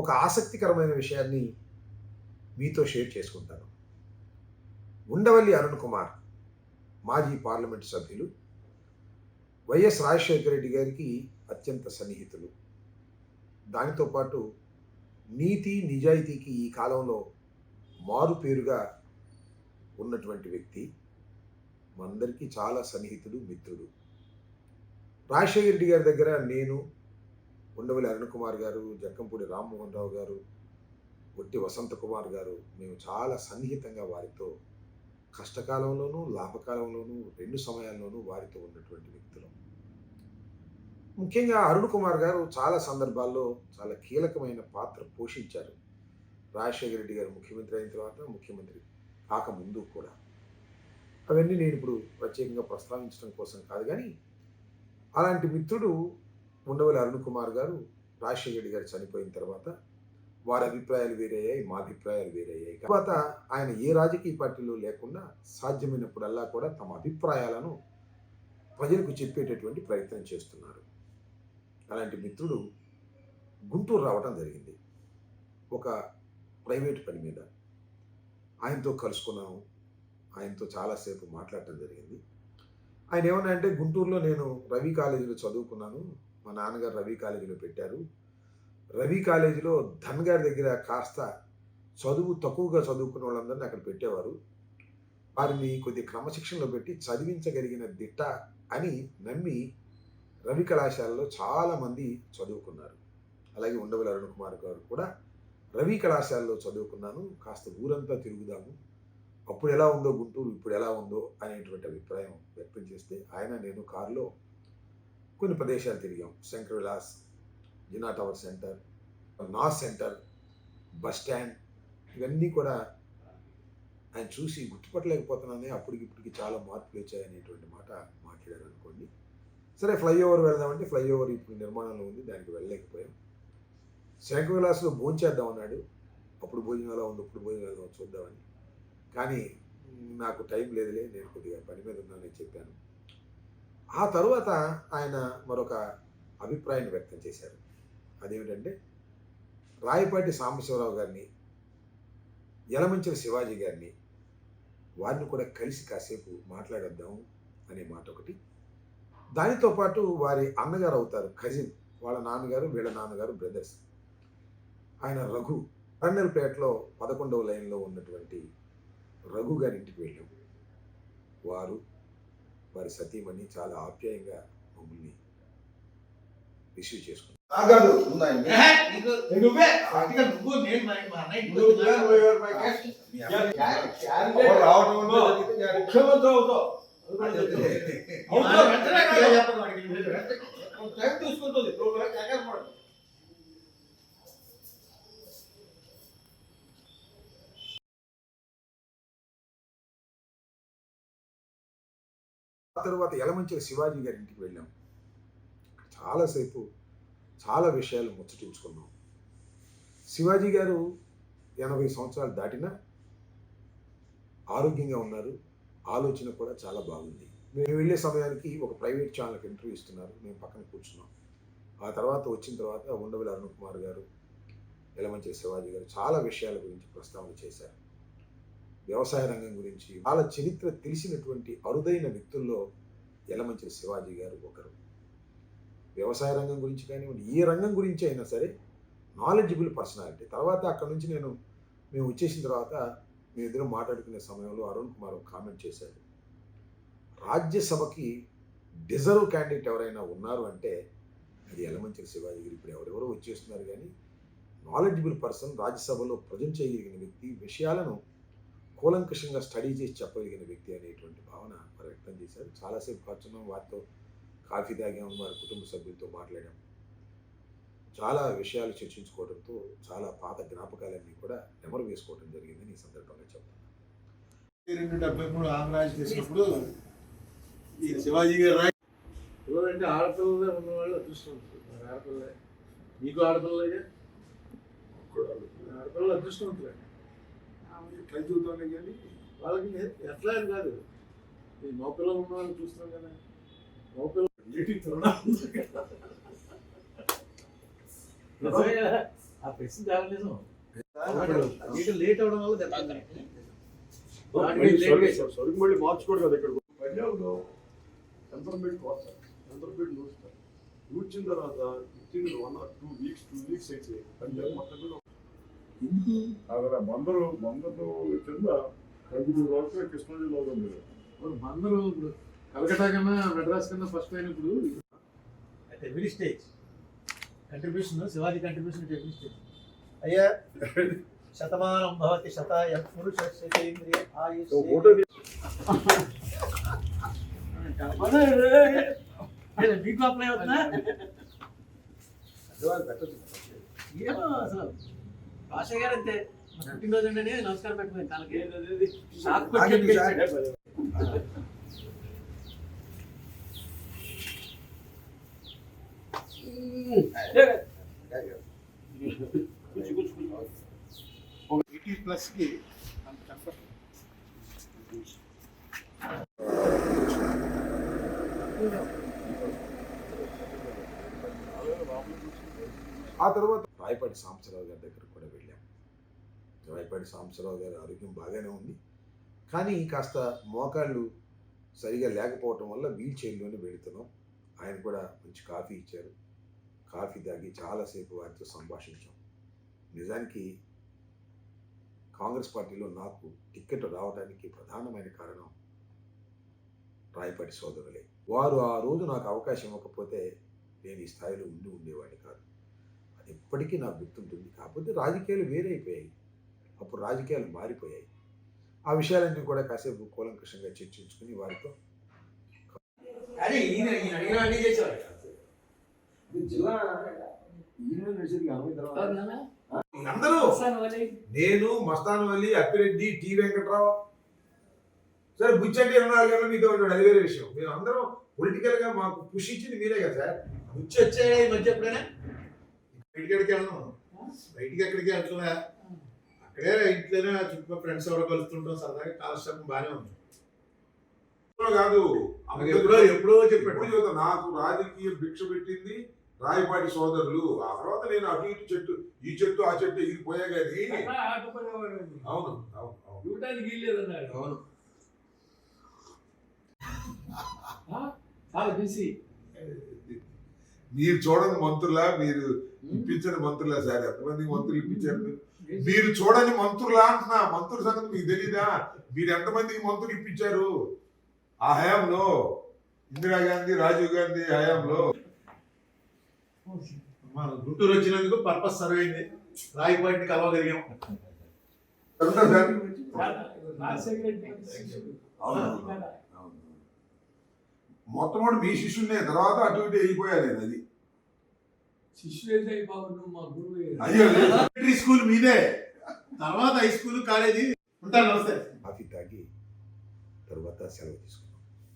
ఒక ఆసక్తికరమైన విషయాన్ని మీతో షేర్ చేసుకుంటాను. ఉండవల్లి అరుణ్ కుమార్ మాజీ పార్లమెంట్ సభ్యులు వైఎస్ రాజశేఖర రెడ్డి గారికి అత్యంత సన్నిహితులు. దానితో పాటు నీతి నిజాయితీకి ఈ కాలంలో మారుపేరుగా ఉన్నటువంటి వ్యక్తి, మనందరికీ చాలా సన్నిహితుడు, మిత్రుడు. రాజశేఖర రెడ్డి గారి దగ్గర నేను, ఉండవల్లి అరుణ్ కుమార్ గారు, జక్కంపూడి రామ్మోహన్ రావు గారు, ఒట్టి వసంత కుమార్ గారు, మేము చాలా సన్నిహితంగా వారితో కష్టకాలంలోనూ లాభకాలంలోనూ రెండు సమయాల్లోనూ వారితో ఉన్నటువంటి వ్యక్తులు. ముఖ్యంగా అరుణ్ కుమార్ గారు చాలా సందర్భాల్లో చాలా కీలకమైన పాత్ర పోషించారు. రాజశేఖర రెడ్డి గారు ముఖ్యమంత్రి అయిన తర్వాత, ముఖ్యమంత్రి కాకముందు కూడా. అవన్నీ నేను ఇప్పుడు ప్రత్యేకంగా ప్రస్తావించడం కోసం కాదు, కానీ అలాంటి మిత్రుడు ఉండవల్లి అరుణ్ కుమార్ గారు రాజశేఖర రెడ్డి గారు చనిపోయిన తర్వాత వారి అభిప్రాయాలు వేరయ్యాయి, మా అభిప్రాయాలు వేరయ్యాయి. తర్వాత ఆయన ఏ రాజకీయ పార్టీలో లేకుండా సాధ్యమైనప్పుడల్లా కూడా తమ అభిప్రాయాలను ప్రజలకు చెప్పేటటువంటి ప్రయత్నం చేస్తున్నారు. అలాంటి మిత్రుడు గుంటూరు రావడం జరిగింది ఒక ప్రైవేట్ పని మీద. ఆయనతో కలుసుకున్నాము, ఆయనతో చాలాసేపు మాట్లాడటం జరిగింది. ఆయన ఏమన్నా అంటే, గుంటూరులో నేను రవి కాలేజీలో చదువుకున్నాను, మా నాన్నగారు రవి కాలేజీలో పెట్టారు. రవి కాలేజీలో ధన్ గారి దగ్గర కాస్త చదువు తక్కువగా చదువుకున్న వాళ్ళందరినీ అక్కడ పెట్టేవారు. వారిని కొద్ది క్రమశిక్షణలో పెట్టి చదివించగలిగిన దిట్ట అని నమ్మి రవి కళాశాలలో చాలామంది చదువుకున్నారు. అలాగే ఉండవల్లి అరుణ్ కుమార్ గారు కూడా రవి కళాశాలలో చదువుకున్నాను, కాస్త ఊరంతా తిరుగుదాము, అప్పుడు ఎలా ఉందో గుంటూరు ఇప్పుడు ఎలా ఉందో అనేటువంటి అభిప్రాయం వ్యక్తం చేస్తే ఆయన నేను కారులో కొన్ని ప్రదేశాలు తిరిగాం. శంకర్ విలాస్, జినా టవర్ సెంటర్, నాస్ సెంటర్, బస్ స్టాండ్, ఇవన్నీ కూడా ఆయన చూసి గుర్తుపట్టలేకపోతున్నానే, అప్పటికిప్పటికి చాలా మార్పులు వచ్చాయనేటువంటి మాట మాట్లాడారు అనుకోండి. సరే, ఫ్లైఓవర్ వెళ్దామంటే ఫ్లైఓవర్ ఇప్పుడు నిర్మాణంలో ఉంది, దానికి వెళ్ళలేకపోయాం. శంకర్ విలాస్లో భోంచేద్దాం అన్నాడు, అప్పుడు భోజనం ఎలా ఉంది, ఇప్పుడు భోజనం వెళ్దాం చూద్దామని. కానీ నాకు టైం లేదులే, నేను కొద్దిగా పని మీద ఉన్నానని చెప్పాను. ఆ తరువాత ఆయన మరొక అభిప్రాయాన్ని వ్యక్తం చేశారు. అదేమిటంటే, రాయపాటి సాంబశివరావు గారిని, యలమంచిల శివాజీ గారిని, వారిని కూడా కలిసి కాసేపు మాట్లాడేద్దాం అనే మాట ఒకటి. దానితో పాటు వారి అన్నగారు అవుతారు, కజిన్, వాళ్ళ నాన్నగారు వీళ్ళ నాన్నగారు బ్రదర్స్, ఆయన రఘు, కర్నల్పేటలో 11వ లైన్లో ఉన్నటువంటి రఘు గారి ఇంటికి వెళ్ళాం. వారి సతీమణి చాలా ఆప్యాయంగా మమ్మల్ని రిసీవ్ చేసుకున్నారు. ఆ తర్వాత యలమంచిల శివాజీ గారి ఇంటికి వెళ్ళాం. చాలాసేపు చాలా విషయాలు ముచ్చటించుకున్నాం. శివాజీ గారు 80 సంవత్సరాలు దాటినా ఆరోగ్యంగా ఉన్నారు, ఆలోచన కూడా చాలా బాగుంది. మేము వెళ్ళే సమయానికి ఒక ప్రైవేట్ ఛానల్కి ఇంటర్వ్యూ ఇస్తున్నారు, మేము పక్కన కూర్చున్నాం. ఆ తర్వాత వచ్చిన తర్వాత ఉండవల్లి అరుణ్ కుమార్ గారు, యలమంచిల శివాజీ గారు చాలా విషయాల గురించి ప్రస్తావన చేశారు. వ్యవసాయ రంగం గురించి, వాళ్ళ చరిత్ర తెలిసినటువంటి అరుదైన వ్యక్తుల్లో యలమంచిల శివాజీ గారు ఒకరు. వ్యవసాయ రంగం గురించి కానివ్వండి, ఏ రంగం గురించి అయినా సరే నాలెడ్జబుల్ పర్సనాలిటీ. తర్వాత అక్కడ నుంచి మేము వచ్చేసిన తర్వాత మేమిద్దరూ మాట్లాడుకునే సమయంలో అరుణ్ కుమార్ ఒక కామెంట్ చేశాడు, రాజ్యసభకి డిజర్వ్ క్యాండిడేట్ ఎవరైనా ఉన్నారు అంటే అది యలమంచిల శివాజీ గారు. ఇప్పుడు ఎవరెవరో వచ్చేస్తున్నారు, కానీ నాలెడ్జబుల్ పర్సన్, రాజ్యసభలో ప్రజెంట్ చేయగలిగిన వ్యక్తి, విషయాలను కూలంకషంగా స్టడీ చేసి చెప్పగలిగిన వ్యక్తి అనేటువంటి భావన వారు వ్యక్తం చేశారు. చాలాసేపు కూర్చున్నాం, వారితో కాఫీ తాగాము, వారి కుటుంబ సభ్యులతో మాట్లాడాం. చాలా విషయాలు చర్చించుకోవడంతో చాలా పాత జ్ఞాపకాలన్నీ కూడా నెమరు వేసుకోవడం జరిగిందని ఈ సందర్భంగా చెప్తాను. 273 ఆంధ్రాజ్ చేసినప్పుడు ఈ శివాజీ గారు అంటే ఆడపిల్లలే ఉన్నవాళ్ళు అదృష్టవంతులు. ఆడపిల్లలే, మీకు ఆడపిల్లగా ఆడపిల్లలు అదృష్టవంతులే. ట్రై చూద్దాం, కానీ వాళ్ళకి ఎట్లా అని కాదు, ఈ మగపిల్లలు ఉన్న వాళ్ళు చూస్తున్నాం కదా, మగపిల్లలు ఆ ప్రశ్న జర్నలిజం లేట్ అవడం వల్ల దెబ్బతింది. సరుకు మళ్ళీ మార్చుకోడు కదా ఇక్కడ పంజాబ్లో టెంపర్మెంట్ కోస్తారు, టెంపర్మెంట్ నూరుస్తారు. నూర్చిన తర్వాత విత్ 1 or 2 weeks అయితే పంజాబ్ మొత్తం కూడా అక్కడ బందరు కింద 12 వరకు కృష్ణా జిల్లాలో ఉంది. అందరూ ఇప్పుడు కలకట్టా కన్నా మెడ్రాస్ కన్నా ఫస్ట్ అయినప్పుడు at every stage contribution, Shivaji contribution at every stage. అయ్యా శతమానం భవతి శతాయ పురుషేంద్రియ ఆయుష్. ఫోటో మీకు అప్లై అవుతుందా? ఏమో అసలు భాష గారు అంతే. పుట్టినరోజు అంటే నమస్కారం పెట్టుకుని కాలకి షాక్ కొట్టి ప్లస్కి ఆ తర్వాత రాయపాటి సాంబశివరావు గారి దగ్గరకు కూడా వెళ్ళాం. రాయపాటి సాంబశివరావు గారి ఆరోగ్యం బాగానే ఉంది, కానీ కాస్త మోకాళ్ళు సరిగా లేకపోవటం వల్ల వీల్ చైర్లోనే వెళుతున్నాం. ఆయన కూడా మంచి కాఫీ ఇచ్చారు. కాఫీ తాగి చాలాసేపు వారితో సంభాషించాం. నిజానికి కాంగ్రెస్ పార్టీలో నాకు టిక్కెట్ రావడానికి ప్రధానమైన కారణం రాయపాటి సోదరులే. వారు ఆ రోజు నాకు అవకాశం ఇవ్వకపోతే నేను ఈ స్థాయిలో ఉండేవాడిని కాదు. అది ఎప్పటికీ నాకు గుర్తుంటుంది. కాకపోతే రాజకీయాలు వేరైపోయాయి, అప్పుడు రాజకీయాలు మారిపోయాయి. ఆ విషయాలన్నీ కూడా కాసేపు కూలంకషంగా చర్చించుకుని వారితో అదే ఈయన అడిగిన అన్ని చేసేవాడు. జిల్లా ఈయన నడిచేది 40 తర్వాత అందరూ నేను, మస్తాన్ వల్లి, అప్పిరెడ్డి, టి వెంకట్రావు, సరే బుచ్చండి 24 గంటలు మీతో ఉంటాడు, అది వేరే విషయం. మేము అందరం పొలిటికల్ గా మాకు పుష్ ఇచ్చింది మీరే కదా సార్. బుచ్చి వచ్చే మధ్య ఎప్పుడైనా బయటికి వెళ్ళను, బయటికి ఎక్కడికి వెళ్తున్నా, అక్కడే ఇంట్లోనే చుట్టుపక్కల ఫ్రెండ్స్ ఎవరో కలుస్తుంటాం, సరదాగా కాలక్షేపం బాగానే ఉంది. కాదు ఎప్పుడో చెప్పాడు చెప్తా, నాకు రాజకీయ భిక్ష పెట్టింది రాయపాటి సోదరులు. ఆ తర్వాత నేను అటు ఇటు చెట్టు, ఈ చెట్టు ఆ చెట్టు ఎగిరిపోయా కానీ. అవును అవును అవును చూడటానికి వీల్లేదన్నాడు. అవును. చాలా బిజీ. మీరు చూడని మంత్రులా, మీరు ఇప్పించని మంత్రులా సార్? ఎంతమంది మంత్రులు ఇప్పించారు మీరు చూడని మంత్రులా అంటున్నా. మంత్రుల సంగతి మీకు తెలీదా? మీరు ఎంతమందికి మంత్రులు ఇప్పించారు ఆ హయాంలో? ఇందిరాగాంధీ, రాజీవ్ గాంధీ హయాంలో. మనం గుంటూరు వచ్చినందుకు పర్పస్ సర్వ్ అయింది, రాయపాటిని కలవగలిగాం. మొట్టమొదటి మీ శిష్యునే, తర్వాత అటు ఇటు వెళ్ళిపోయా నేను. అది అయ్యో స్కూల్ మీదే, తర్వాత హై స్కూల్, కాలేజీ. ఉంటాను, నమస్తే. కాఫీ తాగి తర్వాత సెలవు తీసుకున్నాను.